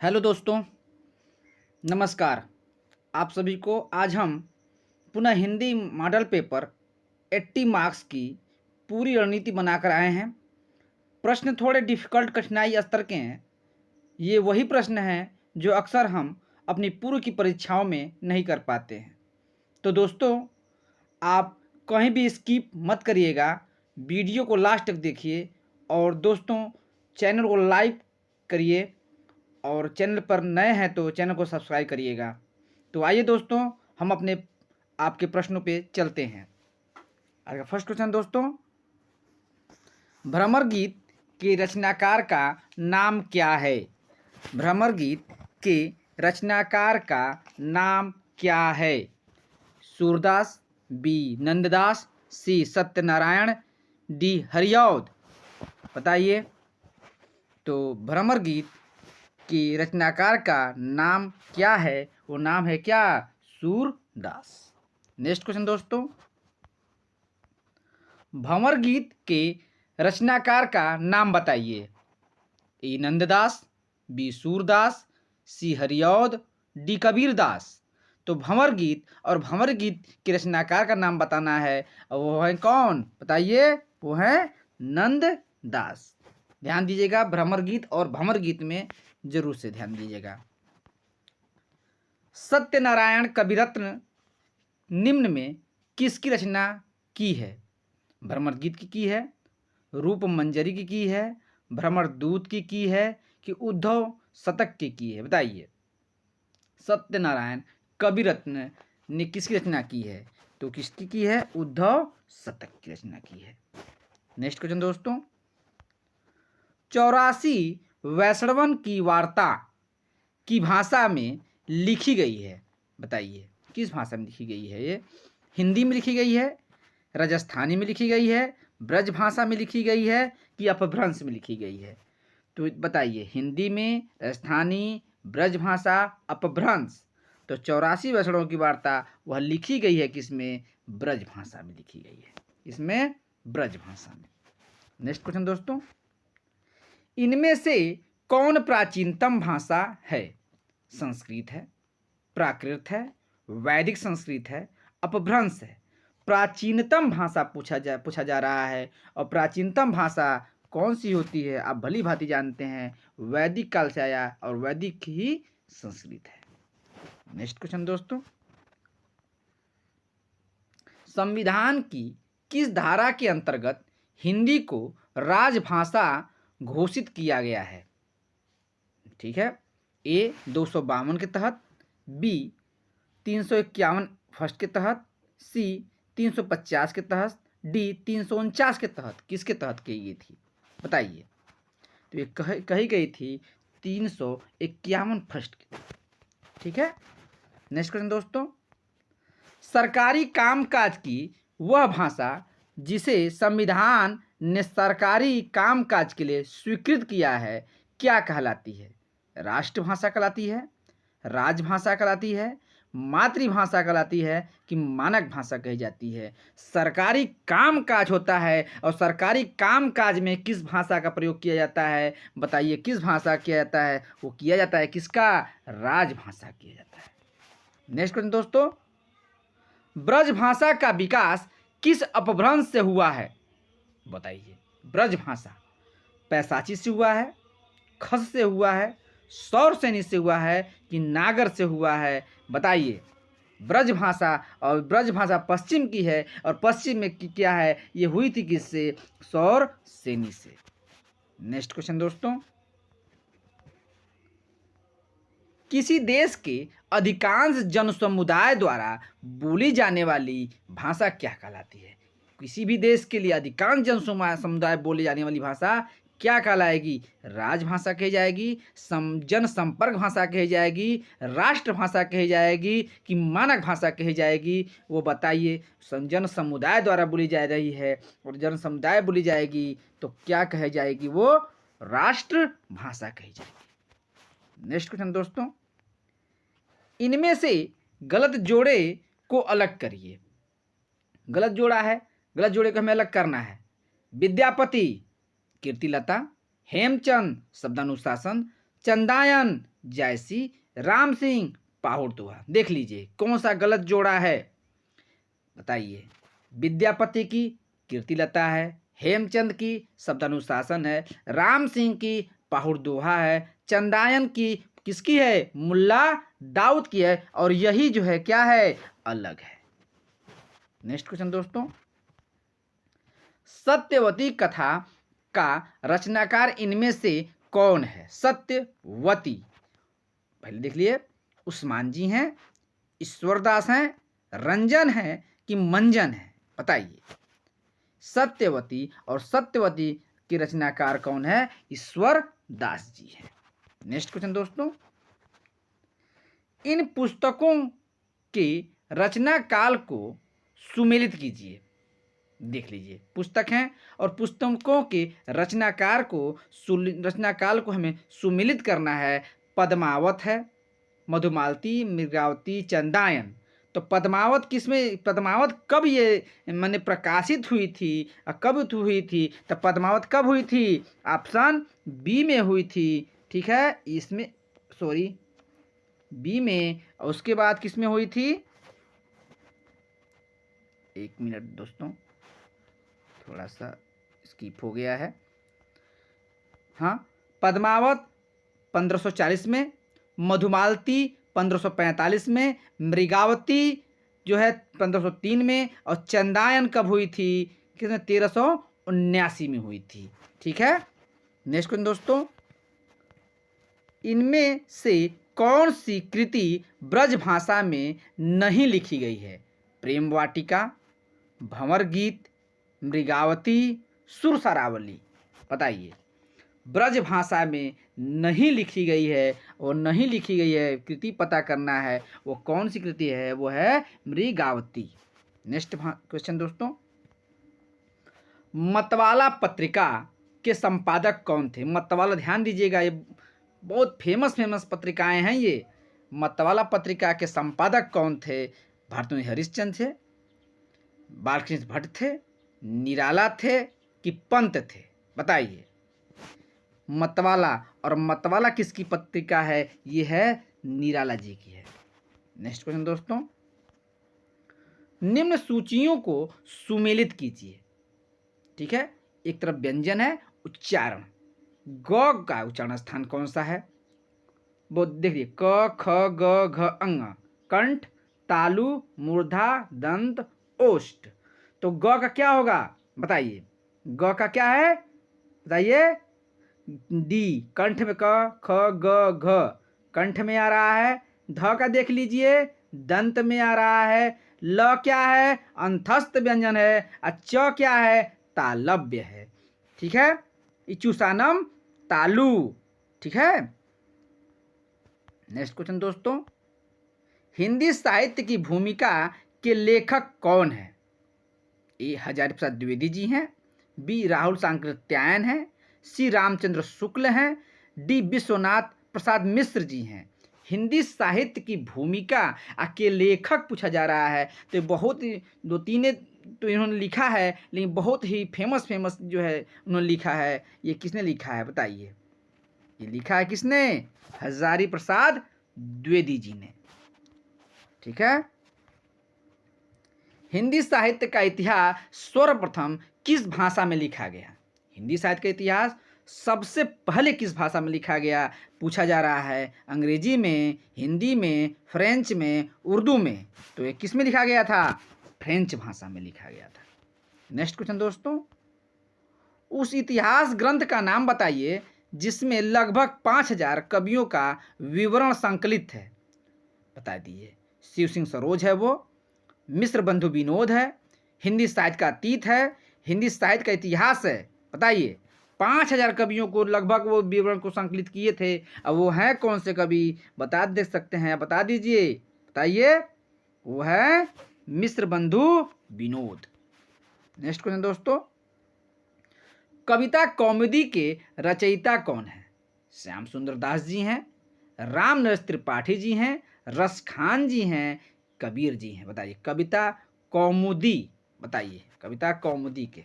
Hello दोस्तों, नमस्कार। आप सभी को आज हम पुनः हिंदी मॉडल पेपर 80 मार्क्स की पूरी रणनीति बनाकर आए हैं। प्रश्न थोड़े डिफ़िकल्ट कठिनाई स्तर के हैं। ये वही प्रश्न हैं जो अक्सर हम अपनी पूर्व की परीक्षाओं में नहीं कर पाते हैं। तो दोस्तों, आप कहीं भी स्किप मत करिएगा, वीडियो को लास्ट तक देखिए और दोस्तों चैनल को लाइक करिए और चैनल पर नए हैं तो चैनल को सब्सक्राइब करिएगा। तो आइए दोस्तों, हम अपने आपके प्रश्नों पे चलते हैं। अगर फर्स्ट क्वेश्चन दोस्तों, भ्रमर गीत के रचनाकार का नाम क्या है? भ्रमर गीत के रचनाकार का नाम क्या है? सूरदास, बी नंददास, सी सत्यनारायण, डी हरिऔध। बताइए। तो भ्रमर गीत की रचनाकार का नाम क्या है? वो नाम है क्या? सूरदास। नेक्स्ट क्वेश्चन दोस्तों, भंवर गीत के रचनाकार का नाम बताइए। ए नंददास, बी सूरदास, सी हरिऔध, डी कबीरदास। तो भंवर गीत और भंवर गीत के रचनाकार का नाम बताना है और वो है कौन? बताइए। वो है नंददास। ध्यान दीजिएगा, भ्रमर गीत और भंवर गीत में जरूर से ध्यान दीजिएगा। सत्यनारायण कविरत्न निम्न में किसकी रचना की है? भ्रमर गीत की है, रूप मंजरी की है, भ्रमर दूत की है कि उद्धव शतक की है? बताइए। सत्यनारायण कविरत्न ने किसकी रचना की है? तो किसकी की है? उद्धव शतक की रचना की है। नेक्स्ट क्वेश्चन दोस्तों, 84 वैष्णवन की वार्ता की भाषा में लिखी गई है। बताइए किस भाषा में लिखी गई है? ये हिंदी में लिखी गई है, राजस्थानी में लिखी गई है, ब्रज भाषा में लिखी गई है कि अपभ्रंश में लिखी गई है? तो बताइए, हिंदी में, राजस्थानी, ब्रज भाषा, अपभ्रंश। तो 84 वैष्णवों की वार्ता वह लिखी गई है किसमें? ब्रज भाषा में लिखी गई है। इसमें ब्रज भाषा में। नेक्स्ट क्वेश्चन दोस्तों, इनमें से कौन प्राचीनतम भाषा है? संस्कृत है, प्राकृत है, वैदिक संस्कृत है, अपभ्रंश है। प्राचीनतम भाषा पूछा जा रहा है और प्राचीनतम भाषा कौन सी होती है? आप भली भांति जानते हैं, वैदिक काल से आया और वैदिक ही संस्कृत है। नेक्स्ट क्वेश्चन दोस्तों, संविधान की किस धारा के अंतर्गत हिंदी को राजभाषा घोषित किया गया है? ठीक है, ए 252 के तहत, बी 351 फर्स्ट के तहत, सी 350 के तहत, डी 349 के तहत। किसके तहत की गई थी? बताइए। तो ये कही गई थी 351 फर्स्ट के तहत। ठीक है। नेक्स्ट क्वेश्चन दोस्तों, सरकारी कामकाज की वह भाषा जिसे संविधान ने सरकारी कामकाज के लिए स्वीकृत किया है क्या कहलाती है? राष्ट्रभाषा कहलाती है, राजभाषा कहलाती है, मातृभाषा कहलाती है कि मानक भाषा कही जाती है? सरकारी कामकाज होता है और सरकारी कामकाज में किस भाषा का प्रयोग किया जाता है? बताइए किस भाषा किया जाता है? वो किया जाता है किसका? राजभाषा किया जाता है। नेक्स्ट क्वेश्चन दोस्तों, ब्रज भाषा का विकास किस अपभ्रंश से हुआ है? बताइए। ब्रज भाषा पैसाची से हुआ है, खस से हुआ है, सौरसेनी से हुआ है कि नागर से हुआ है? बताइए। ब्रज भाषा, और ब्रज भाषा पश्चिम की है और पश्चिम में क्या है? ये हुई थी किससे? सौरसेनी से। नेक्स्ट क्वेश्चन दोस्तों, किसी देश के अधिकांश जन समुदाय द्वारा बोली जाने वाली भाषा क्या कहलाती है? किसी भी देश के लिए अधिकांश जन समुदाय बोली जाने वाली भाषा क्या कहलाएगी? राजभाषा कही जाएगी, जन संपर्क भाषा कही जाएगी, राष्ट्रभाषा कही जाएगी कि मानक भाषा कही जाएगी? वो बताइए। जन समुदाय द्वारा बोली जा रही है और जन समुदाय बोली जाएगी तो क्या कही जाएगी? वो राष्ट्रभाषा कही जाएगी। नेक्स्ट क्वेश्चन दोस्तों, इनमें से गलत जोड़े को अलग करिए। गलत जोड़ा है, गलत जोड़े को हमें अलग करना है। विद्यापति कीर्तिलता, हेमचंद शब्दानुशासन, चंदायन जैसी राम सिंह पाहुड़। देख लीजिए कौन सा गलत जोड़ा है, बताइए। विद्यापति की कीर्तिलता है, हेमचंद की शब्दानुशासन है, राम सिंह की पाहुड़ दोहा है, चंदायन की किसकी है, मुल्ला दाऊद की है, और यही जो है क्या है, अलग है। नेक्स्ट क्वेश्चन दोस्तों, सत्यवती कथा का रचनाकार इनमें से कौन है? सत्यवती, पहले देख लिए, उस्मान जी हैं, ईश्वरदास हैं, रंजन है कि मंजन है, बताइए। सत्यवती, और सत्यवती की रचनाकार कौन है? ईश्वर दास जी हैं। नेक्स्ट क्वेश्चन दोस्तों, इन पुस्तकों के रचना काल को सुमेलित कीजिए। देख लीजिए पुस्तक हैं और पुस्तकों के रचनाकार को रचनाकाल को हमें सुमेलित करना है। पद्मावत है, मधुमालती, मृगावती, चंदायन। तो पद्मावत किसमें, पद्मावत कब ये मैंने प्रकाशित हुई थी और कब हुई थी? तो पद्मावत कब हुई थी? ऑप्शन बी में हुई थी, ठीक है। इसमें सॉरी बी में, और उसके बाद किसमें हुई थी? एक मिनट दोस्तों, थोड़ा सा स्किप हो गया है। हाँ, पद्मावत 1540 में, मधुमालती 1545 में, मृगावती जो है 1503 में, और चंदायन कब हुई थी? किसमें? 1379 में हुई थी, ठीक है। नेक्स्ट क्वेश्चन दोस्तों, इनमें से कौन सी कृति ब्रज भाषा में नहीं लिखी गई है? प्रेम वाटिका, भंवर गीत, मृगावती, सुरसरावली, बताइए। ब्रज भाषा में नहीं लिखी गई है, और नहीं लिखी गई है कृति पता करना है, वो कौन सी कृति है? वो है मृगावती। नेक्स्ट क्वेश्चन दोस्तों, मतवाला पत्रिका के संपादक कौन थे? मतवाला, ध्यान दीजिएगा, ये बहुत फेमस पत्रिकाएं हैं ये। मतवाला पत्रिका के संपादक कौन थे? भारतमुनि हरिश्चंद्र थे, बालकृष्ण भट्ट थे, निराला थे कि पंत थे, बताइए। मतवाला, और मतवाला किसकी पत्रिका है? ये है निराला जी की है। नेक्स्ट क्वेश्चन दोस्तों, निम्न सूचियों को सुमेलित कीजिए, ठीक है। एक तरफ व्यंजन है, उच्चारण, ग का उच्चारण स्थान कौन सा है? वो देखिए, क ख ग घ अंग, कंठ, तालु, मूर्धा, दंत, ओष्ठ। तो ग का क्या होगा, बताइए। ग का क्या है, बताइए। डी, कंठ में क ख ग घ, कंठ में आ रहा है। ध का देख लीजिए, दंत में आ रहा है। ल क्या है, अंतस्थ व्यंजन है। च क्या है, तालव्य है, ठीक है। इचुसानम तालु, ठीक है। नेक्स्ट क्वेश्चन दोस्तों, हिंदी साहित्य की भूमिका के लेखक कौन है? ए हजारी प्रसाद द्विवेदी जी हैं, बी राहुल सांकृत्यायन हैं, सी रामचंद्र शुक्ल हैं, डी विश्वनाथ प्रसाद मिश्र जी हैं। हिंदी साहित्य की भूमिका के लेखक पूछा जा रहा है, तो बहुत ही दो तीन तो इन्होंने लिखा है, लेकिन बहुत ही फेमस जो है उन्होंने लिखा है। ये किसने लिखा है, बताइए। ये लिखा है किसने? हजारी प्रसाद द्विवेदी जी ने, ठीक है। हिंदी साहित्य का इतिहास सर्वप्रथम किस भाषा में लिखा गया? हिंदी साहित्य का इतिहास सबसे पहले किस भाषा में लिखा गया पूछा जा रहा है। अंग्रेजी में, हिंदी में, फ्रेंच में, उर्दू में। तो ये किस में लिखा गया था? फ्रेंच भाषा में लिखा गया था। नेक्स्ट क्वेश्चन दोस्तों, उस इतिहास ग्रंथ का नाम बताइए जिसमें लगभग 5000 कवियों का विवरण संकलित है, बता दीजिए। शिव सिंह सरोज है वो, मिश्र बंधु विनोद है, हिंदी साहित्य का अतीत है, हिंदी साहित्य का इतिहास है, बताइए। 5000 कवियों को लगभग वो विवरण को संकलित किए थे। अब वो हैं कौन से कवि, बता दे सकते हैं, बता दीजिए, बताइए। वो है मिश्र बंधु विनोद। नेक्स्ट क्वेश्चन दोस्तों, कविता कौमुदी के रचयिता कौन है? श्याम सुंदर दास जी हैं, राम नरेश त्रिपाठी जी हैं, रस खान जी हैं, कबीर जी हैं, बताइए। कविता कौमुदी, बताइए। कविता कौमुदी के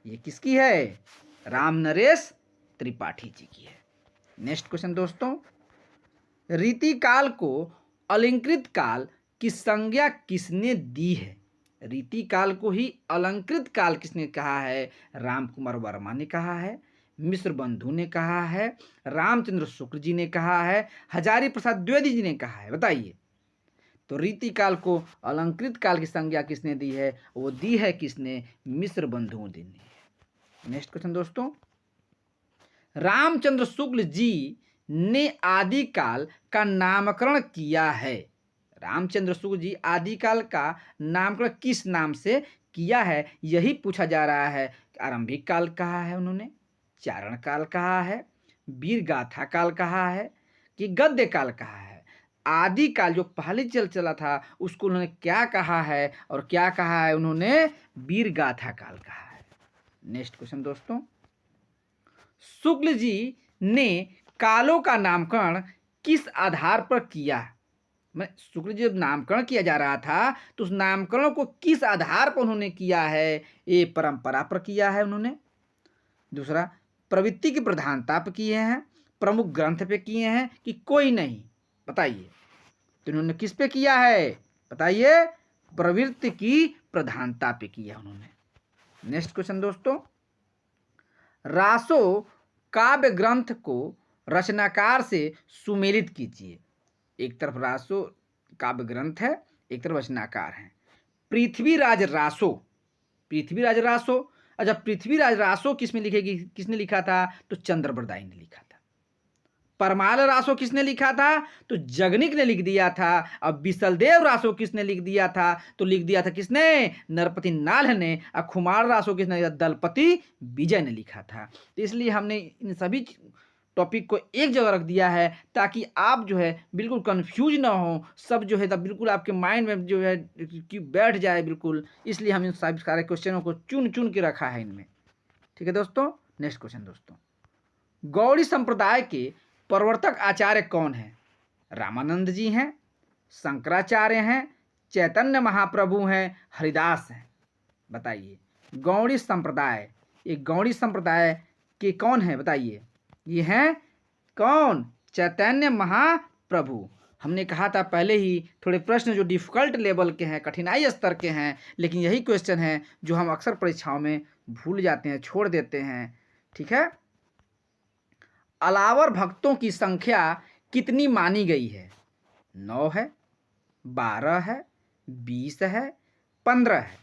ये किसकी है? राम नरेश त्रिपाठी जी की है। नेक्स्ट क्वेश्चन दोस्तों, रीतिकाल को अलंकृत काल की संज्ञा किसने दी है? रीतिकाल को ही अलंकृत काल किसने कहा है? राम कुमार वर्मा ने कहा है, मिश्र बंधु ने कहा है, रामचंद्र शुक्ल जी ने कहा है, हजारी प्रसाद द्विवेदी जी ने कहा है। बताइए। तो रीतिकाल को अलंकृत काल की संज्ञा किसने दी है? वो दी है किसने? मिश्र बंधुओं ने। नेक्स्ट क्वेश्चन दोस्तों, रामचंद्र शुक्ल जी ने आदिकाल का नामकरण किया है। रामचंद्र शुक्ल जी आदिकाल का नामकरण किस नाम से किया है? यही पूछा जा रहा है। आरंभिक काल कहा है उन्होंने, चारण काल कहा है, वीर गाथा काल कहा है, कि गद्य काल कहा है? आदि काल जो पहले चला था उसको उन्होंने क्या कहा है? और क्या कहा है उन्होंने? वीर गाथा काल कहा है। नेक्स्ट क्वेश्चन दोस्तों, शुक्ल जी ने कालों का नामकरण किस आधार पर किया? मैं शुक्ल जी जब नामकरण किया जा रहा था तो उस नामकरण को किस आधार पर उन्होंने किया है? ये परंपरा पर किया है उन्होंने। दूसरा, प्रवृत्ति की प्रधानता पर किए हैं, प्रमुख ग्रंथ पे किए हैं, कि कोई नहीं? बताइए। तो उन्होंने किस पे किया है? बताइए। प्रवृत्ति की प्रधानता पे किया उन्होंने। नेक्स्ट क्वेश्चन दोस्तों, रासो काव्य ग्रंथ को रचनाकार से सुमेलित कीजिए। एक तरफ रासो काव्य ग्रंथ है, एक तरफ रचनाकार है। पृथ्वीराज रासो, पृथ्वीराज रासो। अच्छा, पृथ्वीराज रासो किसमें लिखेगी? किसने लिखा था? तो चंद्रबरदाई ने लिखा था। परमाल रासो किसने लिखा था? तो जगनिक ने लिख दिया था। अब बिसलदेव रासो किसने लिख दिया था? तो लिख दिया था किसने? नरपति नाल्ह ने। और खुमार रासो किसने? दलपति विजय ने लिखा था। तो इसलिए हमने इन सभी टॉपिक को एक जगह रख दिया है ताकि आप जो है बिल्कुल कंफ्यूज ना हो, सब जो है तब बिल्कुल आपके माइंड में जो है कि बैठ जाए बिल्कुल। इसलिए हम इन सभी सारे क्वेश्चनों को चुन चुन के रखा है इनमें। ठीक है दोस्तों। नेक्स्ट क्वेश्चन दोस्तों, गौड़ी संप्रदाय के प्रवर्तक आचार्य कौन है? रामानंद जी हैं, शंकराचार्य हैं, चैतन्य महाप्रभु हैं, हरिदास हैं? बताइए। गौड़ी संप्रदाय, ये गौड़ी संप्रदाय के कौन है? बताइए। ये हैं कौन? चैतन्य महाप्रभु। हमने कहा था पहले ही थोड़े प्रश्न जो डिफिकल्ट लेवल के हैं, कठिनाई स्तर के हैं, लेकिन यही क्वेश्चन है जो हम अक्सर परीक्षाओं में भूल जाते हैं, छोड़ देते हैं। ठीक है। अलावर भक्तों की संख्या कितनी मानी गई है? 9 है, 12 है, 20 है, 15 है?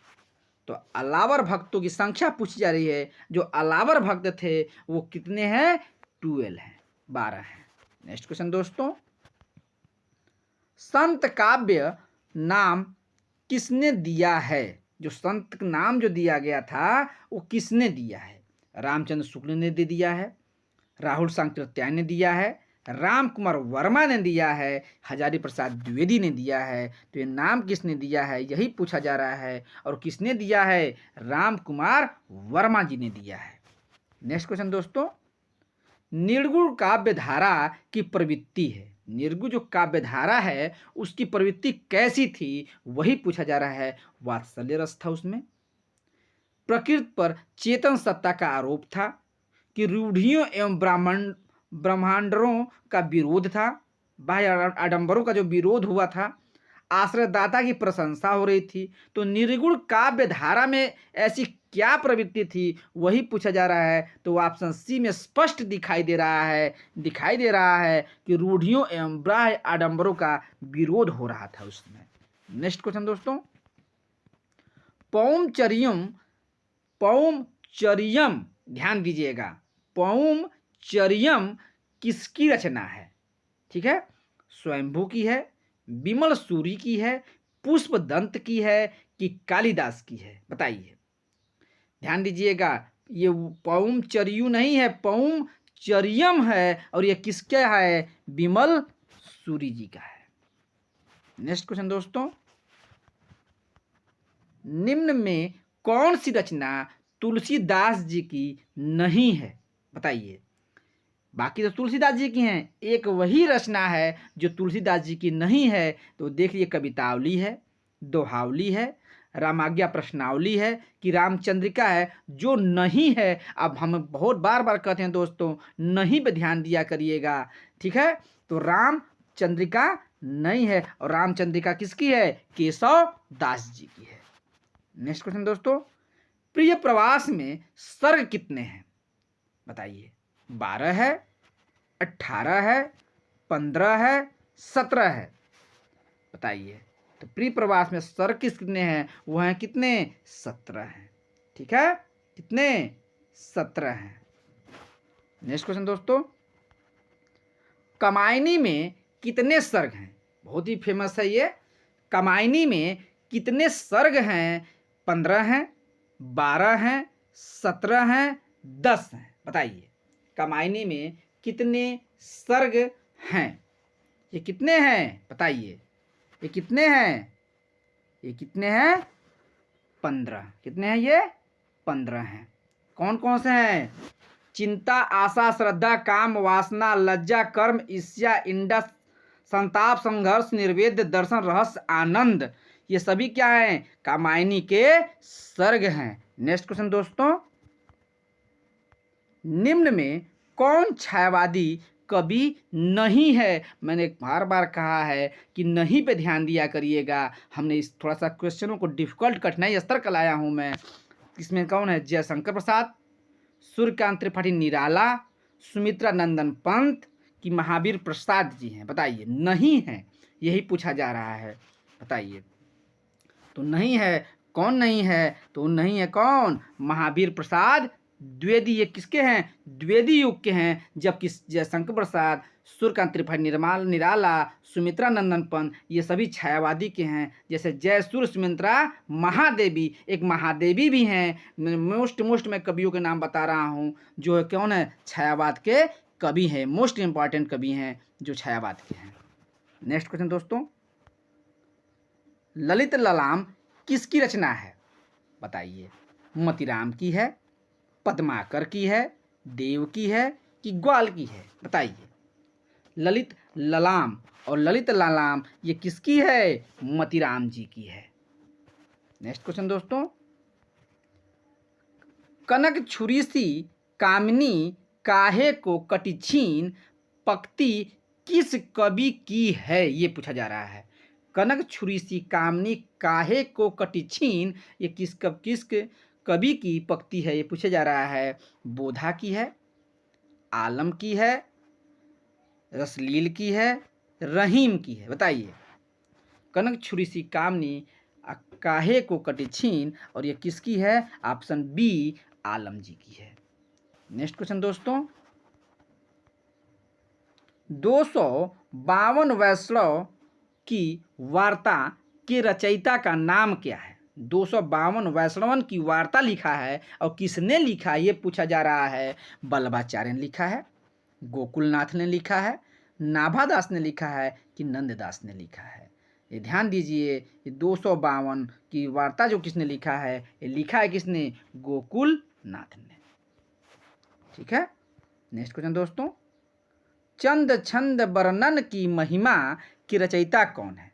तो अलावर भक्तों की संख्या पूछी जा रही है। जो अलावर भक्त थे वो कितने हैं? 12 हैं, 12 हैं। नेक्स्ट क्वेश्चन दोस्तों, संत काव्य नाम किसने दिया है? जो संत नाम जो दिया गया था वो किसने दिया है? रामचंद्र शुक्ल ने दे दिया है, राहुल सांकृत्यायन ने दिया है, राम कुमार वर्मा ने दिया है, हजारी प्रसाद द्विवेदी ने दिया है। तो ये नाम किसने दिया है यही पूछा जा रहा है। और किसने दिया है? राम कुमार वर्मा जी ने दिया है। नेक्स्ट क्वेश्चन दोस्तों, निर्गुण काव्य धारा की प्रवृत्ति है। निर्गुण जो काव्य धारा है उसकी प्रवृत्ति कैसी थी वही पूछा जा रहा है। वात्सल्य रस था उसमें, प्रकृति पर चेतन सत्ता का आरोप था, कि रूढ़ियों एवं ब्रह्मांडरों का विरोध था, बाह्य आडंबरों का जो विरोध हुआ था, आश्रयदाता की प्रशंसा हो रही थी। तो निर्गुण काव्य धारा में ऐसी क्या प्रवृत्ति थी वही पूछा जा रहा है। तो ऑप्शन सी में स्पष्ट दिखाई दे रहा है कि रूढ़ियों एवं बाह्य आडंबरों का विरोध हो रहा था उसमें। नेक्स्ट क्वेश्चन दोस्तों, पौमचर्यम, ध्यान दीजिएगा, पौमचर्यम किसकी रचना है? ठीक है, स्वयंभू की है, विमल सूरी की है, पुष्पदंत की है, कि कालिदास की है? बताइए। ध्यान दीजिएगा, ये पौमचर्यु नहीं है, पौमचर्यम है। और ये किसका है? विमल सूरी जी का है। नेक्स्ट क्वेश्चन दोस्तों, निम्न में कौन सी रचना तुलसीदास जी की नहीं है? बताइए। बाकी तो तुलसीदास जी की हैं, एक वही रचना है जो तुलसीदास जी की नहीं है। तो देखिए, कवितावली है, दोहावली है, रामाज्ञा प्रश्नावली है, कि रामचंद्रिका है? जो नहीं है, अब हम बहुत बार बार कहते हैं दोस्तों, नहीं पे ध्यान दिया करिएगा। ठीक है, तो राम चंद्रिका नहीं है। और रामचंद्रिका किसकी है? केशव दास जी की है। नेक्स्ट क्वेश्चन दोस्तों, प्रिय प्रवास में सर्ग कितने हैं? बताइए। 12 है, 18 है, 15 है, 17 है। बताइए। तो प्रिय प्रवास में सर्ग कितने हैं? वो हैं कितने? 17 हैं। ठीक है, कितने? 17 हैं। नेक्स्ट क्वेश्चन दोस्तों, कामायनी में कितने सर्ग हैं? बहुत ही फेमस है ये। कामायनी में कितने सर्ग हैं? 15 हैं, 12 हैं, 17 हैं, 10 हैं। बताइए, कामायनी में कितने सर्ग हैं? ये कितने हैं? बताइए। ये कितने हैं? ये कितने हैं? 15। कितने हैं ये? 15 हैं। कौन कौन से हैं? चिंता, आशा, श्रद्धा, काम, वासना, लज्जा, कर्म, ईर्ष्या, इंडा, संताप, संघर्ष, निर्वेद, दर्शन, रहस्य, आनंद। ये सभी क्या हैं? कामायनी के सर्ग हैं। नेक्स्ट क्वेश्चन दोस्तों, निम्न में कौन छायावादी कवि नहीं है? मैंने बार बार कहा है कि नहीं पे ध्यान दिया करिएगा। हमने इस थोड़ा सा क्वेश्चनों को डिफिकल्ट, कठिनाई स्तर का लाया हूं मैं। इसमें कौन है? जयशंकर प्रसाद, सूर्यकांत त्रिपाठी निराला, सुमित्रा नंदन पंत कि महावीर प्रसाद जी हैं? बताइए। नहीं है, यही पूछा जा रहा है। बताइए। तो नहीं है, कौन नहीं है? तो नहीं है कौन? महावीर प्रसाद द्विवेदी। ये किसके हैं? द्विवेदी युग के हैं। जबकि जयशंकर प्रसाद, सूर्यकांत त्रिपाठी निराला, सुमित्रा नंदन पंत ये सभी छायावादी के हैं। जैसे जय सूर्य सुमित्रा महादेवी, एक महादेवी भी हैं। मोस्ट मैं कवियों के नाम बता रहा हूँ जो कौन है? छायावाद के कवि हैं। मोस्ट इंपॉर्टेंट कवि हैं जो छायावाद के हैं। नेक्स्ट क्वेश्चन दोस्तों, ललित ललाम किसकी रचना है? बताइए। मोतीराम की है, पद्माकर की है, देव की है कि ग्वाल की है? बताइए। ललित ललाम और ललित ललाम ये किसकी है? मोतीराम जी की है। नेक्स्ट क्वेश्चन दोस्तों, कनक छुरी सी कामिनी काहे को कटिछीन पक्ति किस कवि की है? ये पूछा जा रहा है। कनक छुरी सी कामिनी काहे को कटिछीन ये किस कवि की पक्ति है? ये पूछा जा रहा है। बोधा की है, आलम की है, रसलील की है, रहीम की है? बताइए। कनक छुरी सी कामिनी काहे को कटिछीन और ये किसकी है? ऑप्शन बी, आलम जी की है। नेक्स्ट क्वेश्चन दोस्तों, 252 वैष्णव की वार्ता के रचयिता का नाम क्या है? 252 वैष्णवन की वार्ता लिखा है और किसने लिखा ये पूछा जा रहा है। वल्लभाचार्य ने लिखा है, गोकुलनाथ ने लिखा है, नाभादास ने लिखा है कि नंददास ने लिखा है? ये ध्यान दीजिए, ये 252 की वार्ता जो किसने लिखा है, ये लिखा है किसने? गोकुलनाथ ने। ठीक है। नेक्स्ट क्वेश्चन दोस्तों, चंद छंद वर्णन की महिमा की रचयिता कौन है?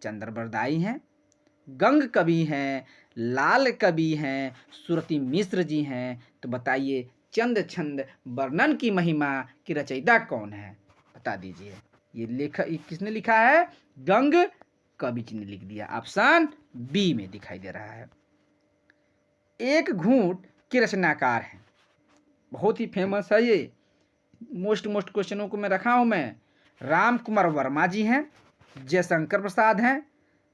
चंद्रबरदाई हैं, गंग कवि हैं, लाल कवि हैं, सुरती मिश्र जी हैं? तो बताइए, चंद छंद वर्णन की महिमा की रचयिता कौन है? बता दीजिए। ये किसने लिखा है? गंग कवि जी ने लिख दिया। ऑप्शन बी में दिखाई दे रहा है। एक घूंट के रचनाकार हैं, बहुत ही फेमस है ये। मोस्ट क्वेश्चनों को मैं रखा हूं मैं। राम कुमार वर्मा जी हैं, जयशंकर प्रसाद हैं,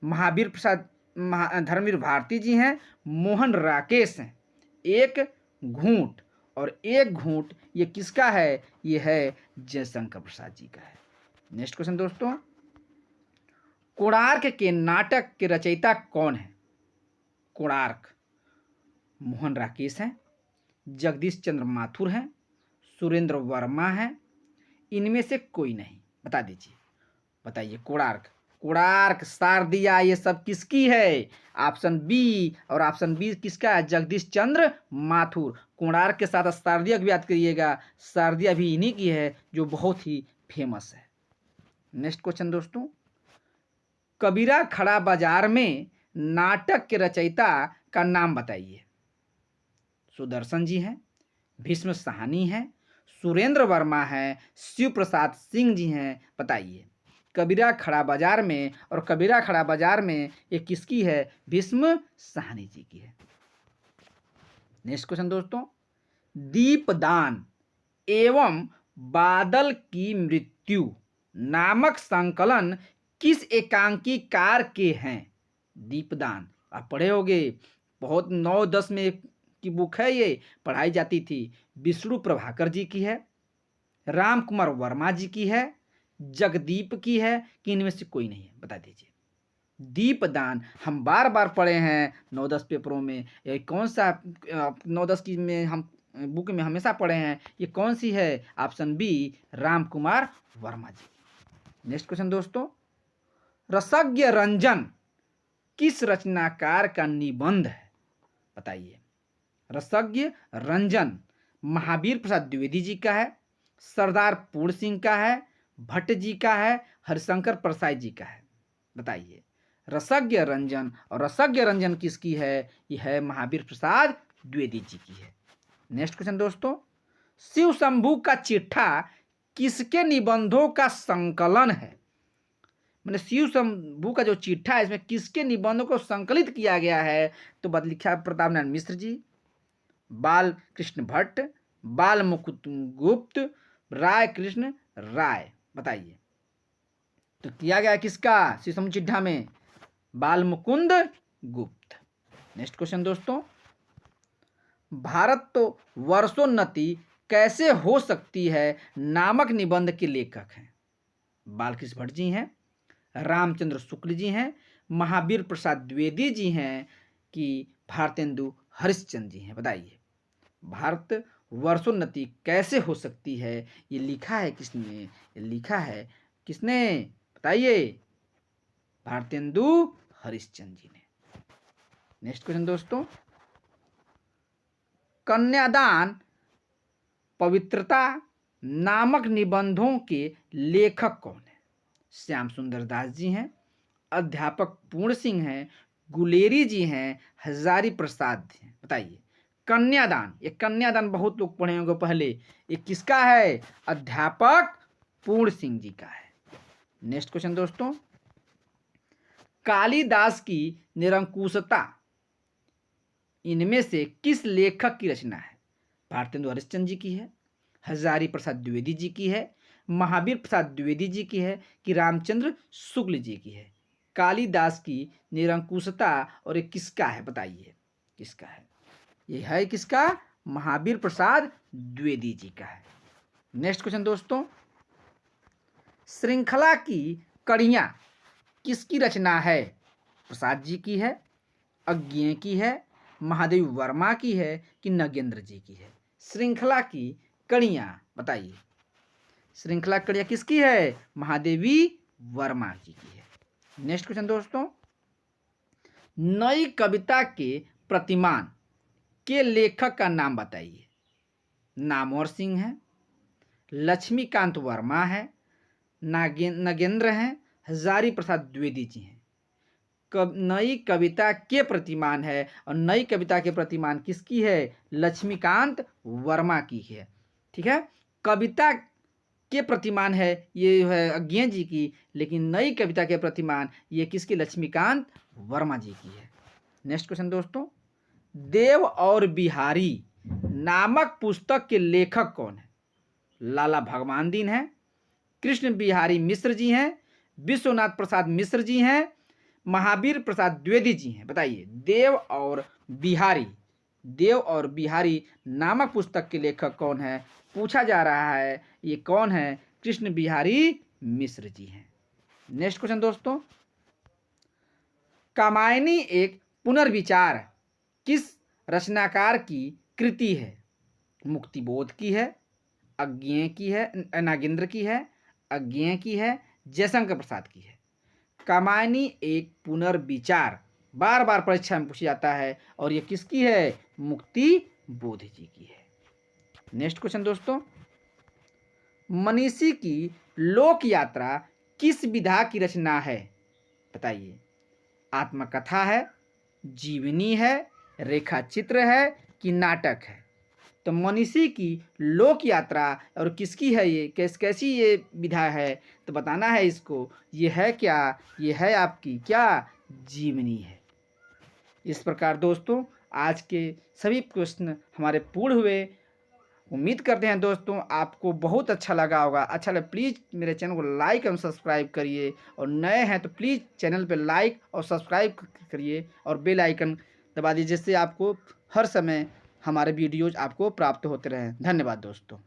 महावीर प्रसाद धर्मवीर भारती जी हैं, मोहन राकेश हैं। एक घूंट और एक घूंट ये किसका है? ये है जयशंकर प्रसाद जी का है। नेक्स्ट क्वेश्चन दोस्तों, कोणार्क के नाटक के रचयिता कौन है? कोणार्क मोहन राकेश हैं, जगदीश चंद्र माथुर हैं, सुरेंद्र वर्मा हैं, इनमें से कोई नहीं? बता दीजिए। बताइए। कोणार्क शारदिया ये सब किसकी है? Option B. और ऑप्शन बी किसका है? जगदीश चंद्र माथुर। कोणार्क के साथ शारदिया को याद करिएगा, शारदिया भी इन्हीं की है जो बहुत ही फेमस है। नेक्स्ट क्वेश्चन दोस्तों, कबीरा खड़ा बाजार में नाटक के रचयिता का नाम बताइए। सुदर्शन जी हैं, भीष्म साहनी हैं, सुरेंद्र वर्मा हैं, शिव प्रसाद सिंह जी हैं? बताइए। कबीरा खड़ा बाजार में, और कबीरा खड़ा बाजार में ये किसकी है? भीष्म साहनी जी की है। नेक्स्ट क्वेश्चन दोस्तों, दीपदान एवं बादल की मृत्यु नामक संकलन किस एकांकीकार के हैं? दीपदान आप पढ़े होगे, बहुत 9-10 में की बुक है, ये पढ़ाई जाती थी। विष्णु प्रभाकर जी की है, राम कुमार वर्मा जी की है, जगदीप की है, कि इनमें से कोई नहीं है? बता दीजिए। दीपदान हम बार बार पढ़े हैं 9-10 पेपरों में। ये कौन सा 9-10 की में हम बुक में हमेशा पढ़े हैं? ये कौन सी है? ऑप्शन बी, राम कुमार वर्मा जी। नेक्स्ट क्वेश्चन दोस्तों, रसज्ञ रंजन किस रचनाकार का निबंध है? बताइए। रसज्ञ रंजन महावीर प्रसाद द्विवेदी जी का है, सरदार पूर्ण सिंह का है, भट्ट जी का है, हरिशंकर प्रसाद जी का है? बताइए। रसज्ञ रंजन, और रसज्ञ रंजन किसकी है? यह है महावीर प्रसाद द्विवेदी जी की है। नेक्स्ट क्वेश्चन दोस्तों, शिव शंभू का चिट्ठा किसके निबंधों का संकलन है? मैंने शिव शंभू का जो चिट्ठा है इसमें किसके निबंधों को संकलित किया गया है? तो बद लिखा प्रताप नारायण मिश्र जी, बाल कृष्ण भट्ट, बाल मुकुंद गुप्त, राय कृष्ण राय। बताइए। तो किया गया किसका शिव शंभू चिट्ठा में? बाल मुकुंद गुप्त। नेक्स्ट क्वेश्चन दोस्तों, भारत तो वर्षोन्नति कैसे हो सकती है नामक निबंध के लेखक हैं? बालकृष्ण भट्ट जी हैं, रामचंद्र शुक्ल जी हैं, महावीर प्रसाद द्विवेदी जी हैं, कि भारतेंदु हरिश्चंद्र जी हैं? बताइए। भारत वर्षोन्नति कैसे हो सकती है, ये लिखा है किसने? ये लिखा है किसने? बताइए। भारतेंदु हरिश्चंद्र जी ने। नेक्स्ट क्वेश्चन दोस्तों, कन्यादान पवित्रता नामक निबंधों के लेखक कौन है? श्याम सुंदर दास जी हैं, अध्यापक पूर्ण सिंह हैं, गुलेरी जी हैं, हजारी प्रसाद जी हैं? बताइए। कन्यादान, ये कन्यादान बहुत लोग पढ़े होंगे पहले, ये किसका है? अध्यापक पूर्ण सिंह जी का है। नेक्स्ट क्वेश्चन दोस्तों, कालिदास की निरंकुशता इनमें से किस लेखक की रचना है? भारतेंदु हरिश्चंद्र जी की है, हजारी प्रसाद द्विवेदी जी की है, महावीर प्रसाद द्विवेदी जी की है, कि रामचंद्र शुक्ल जी की है? कालिदास की निरंकुशता, और ये किसका है? बताइए किसका है? ये है किसका? महावीर प्रसाद द्विवेदी जी का है। नेक्स्ट क्वेश्चन दोस्तों, श्रृंखला की कड़ियाँ किसकी रचना है? प्रसाद जी की है, अज्ञेय की है, महादेवी वर्मा की है, कि नगेंद्र जी की है? श्रृंखला की कड़ियाँ बताइए। श्रृंखला कड़ियाँ किसकी है? महादेवी वर्मा जी की है। नेक्स्ट क्वेश्चन दोस्तों, नई कविता के प्रतिमान के लेखक का नाम बताइए। नामवर सिंह है, लक्ष्मीकांत वर्मा है, नगेंद्र हैं, हजारी प्रसाद द्विवेदी जी हैं? नई कविता के प्रतिमान है, और नई कविता के प्रतिमान किसकी है? लक्ष्मीकांत वर्मा की है। ठीक है, कविता के प्रतिमान है ये है अज्ञेय जी की, लेकिन नई कविता के प्रतिमान ये किसकी? लक्ष्मीकांत वर्मा जी की है। नेक्स्ट क्वेश्चन दोस्तों, देव और बिहारी नामक पुस्तक के लेखक कौन है? लाला भगवान दीन है, कृष्ण बिहारी मिश्र जी हैं, विश्वनाथ प्रसाद मिश्र जी हैं, महावीर प्रसाद द्विवेदी जी हैं? बताइए। देव और बिहारी नामक पुस्तक के लेखक कौन है? पूछा जा रहा है, ये कौन है? कृष्ण बिहारी मिश्र जी हैं। नेक्स्ट क्वेश्चन दोस्तों, कामायनी एक पुनर्विचार किस रचनाकार की कृति है? मुक्तिबोध की है, अज्ञेय की है, नागेंद्र की है, अज्ञेय की है, जयशंकर प्रसाद की है? कामायनी एक पुनर्विचार बार बार परीक्षा में पूछा जाता है, और ये किसकी है? मुक्तिबोध जी की है। नेक्स्ट क्वेश्चन दोस्तों, मनीषी की लोक यात्रा किस विधा की रचना है? बताइए। आत्मकथा है, जीवनी है, रेखा चित्र है, कि नाटक है? तो मनीषी की लोक यात्रा और किसकी है ये, कैसी ये विधा है, तो बताना है इसको। ये है क्या, ये है आपकी क्या, जीवनी है। इस प्रकार दोस्तों आज के सभी प्रश्न हमारे पूर्ण हुए। उम्मीद करते हैं दोस्तों आपको बहुत अच्छा लगा होगा। अच्छा लगे प्लीज़ मेरे चैनल को लाइक एवं सब्सक्राइब करिए, और नए हैं तो प्लीज़ चैनल पे लाइक और सब्सक्राइब करिए और बेल आइकन दबा दीजिए, जिससे आपको हर समय हमारे वीडियोज़ आपको प्राप्त होते रहें। धन्यवाद दोस्तों।